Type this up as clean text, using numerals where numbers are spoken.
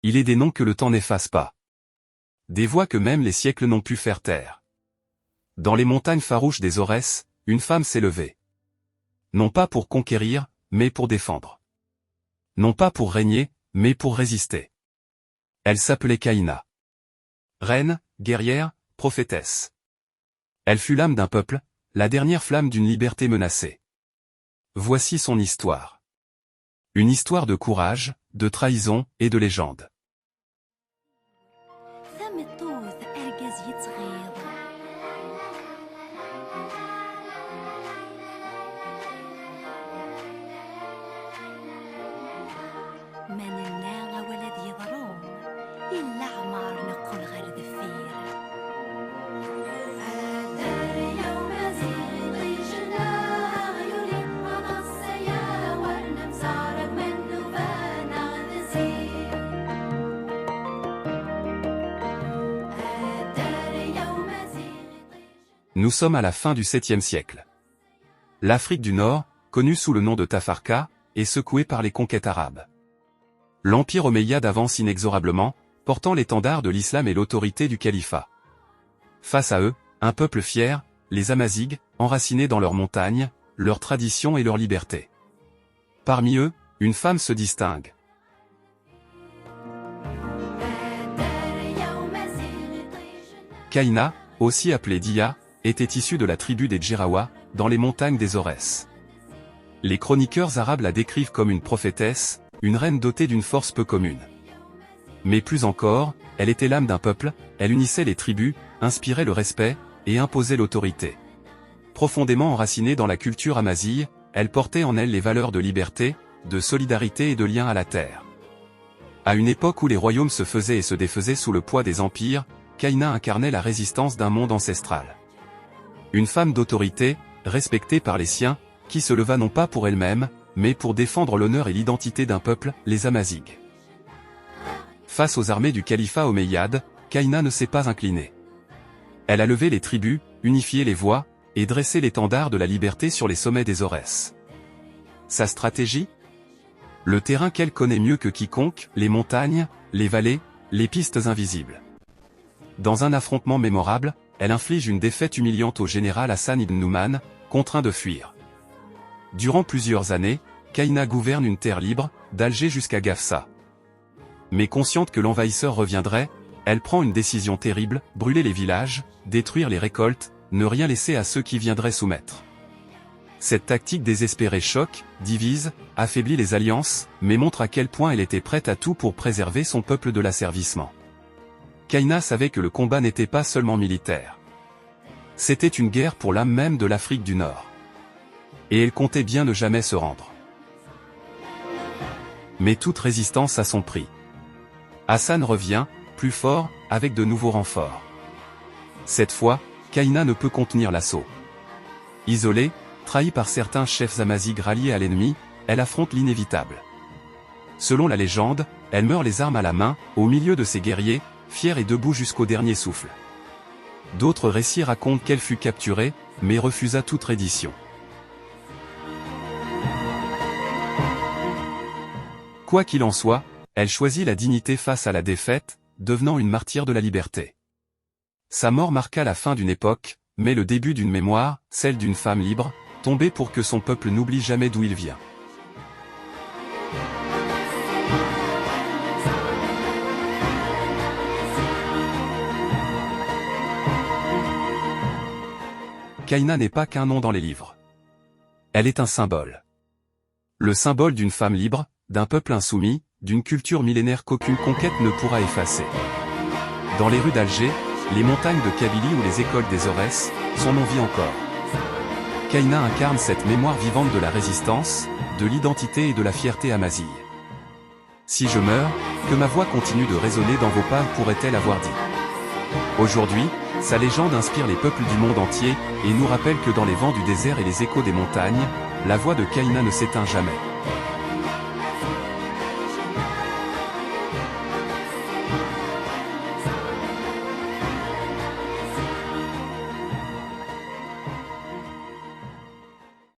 il est des noms que le temps n'efface pas. Des voix que même les siècles n'ont pu faire taire. Dans les montagnes farouches des Aurès, une femme s'est levée. Non pas pour conquérir, mais pour défendre. Non pas pour régner, mais pour résister. Elle s'appelait Caïna. Reine, guerrière, prophétesse. Elle fut l'âme d'un peuple, la dernière flamme d'une liberté menacée. Voici son histoire. Une histoire de courage, de trahison et de légende. Nous sommes à la fin du 7e siècle. L'Afrique du Nord, connue sous le nom de Tafarka, est secouée par les conquêtes arabes. L'empire omeyyade avance inexorablement, portant l'étendard de l'islam et l'autorité du califat. Face à eux, un peuple fier, les Amazighs, enracinés dans leurs montagnes, leurs traditions et leur liberté. Parmi eux, une femme se distingue. Caïna, aussi appelée Dia, était issue de la tribu des Djerawa, dans les montagnes des Aurès. Les chroniqueurs arabes la décrivent comme une prophétesse, une reine dotée d'une force peu commune. Mais plus encore, elle était l'âme d'un peuple, elle unissait les tribus, inspirait le respect, et imposait l'autorité. Profondément enracinée dans la culture amazighe, elle portait en elle les valeurs de liberté, de solidarité et de lien à la terre. À une époque où les royaumes se faisaient et se défaisaient sous le poids des empires, Caïna incarnait la résistance d'un monde ancestral. Une femme d'autorité, respectée par les siens, qui se leva non pas pour elle-même, mais pour défendre l'honneur et l'identité d'un peuple, les Amazighs. Face aux armées du califat omeyyade, Caïna ne s'est pas inclinée. Elle a levé les tribus, unifié les voix, et dressé l'étendard de la liberté sur les sommets des Aurès. Sa stratégie ? Le terrain qu'elle connaît mieux que quiconque, les montagnes, les vallées, les pistes invisibles. Dans un affrontement mémorable, elle inflige une défaite humiliante au général Hassan ibn Nouman, contraint de fuir. Durant plusieurs années, Caïna gouverne une terre libre, d'Alger jusqu'à Gafsa. Mais consciente que l'envahisseur reviendrait, elle prend une décision terrible, brûler les villages, détruire les récoltes, ne rien laisser à ceux qui viendraient soumettre. Cette tactique désespérée choque, divise, affaiblit les alliances, mais montre à quel point elle était prête à tout pour préserver son peuple de l'asservissement. Caïna savait que le combat n'était pas seulement militaire. C'était une guerre pour l'âme même de l'Afrique du Nord. Et elle comptait bien ne jamais se rendre. Mais toute résistance a son prix. Hassan revient, plus fort, avec de nouveaux renforts. Cette fois, Caïna ne peut contenir l'assaut. Isolée, trahie par certains chefs amazighs ralliés à l'ennemi, elle affronte l'inévitable. Selon la légende, elle meurt les armes à la main, au milieu de ses guerriers, fière et debout jusqu'au dernier souffle. D'autres récits racontent qu'elle fut capturée, mais refusa toute reddition. Quoi qu'il en soit, elle choisit la dignité face à la défaite, devenant une martyre de la liberté. Sa mort marqua la fin d'une époque, mais le début d'une mémoire, celle d'une femme libre, tombée pour que son peuple n'oublie jamais d'où il vient. Caïna n'est pas qu'un nom dans les livres. Elle est un symbole. Le symbole d'une femme libre, d'un peuple insoumis, d'une culture millénaire qu'aucune conquête ne pourra effacer. Dans les rues d'Alger, les montagnes de Kabylie ou les écoles des Aurès, son nom vit encore. Caïna incarne cette mémoire vivante de la résistance, de l'identité et de la fierté amazigh. Si je meurs, que ma voix continue de résonner dans vos pas, pourrait-elle avoir dit. Aujourd'hui, sa légende inspire les peuples du monde entier, et nous rappelle que dans les vents du désert et les échos des montagnes, la voix de Caïna ne s'éteint jamais.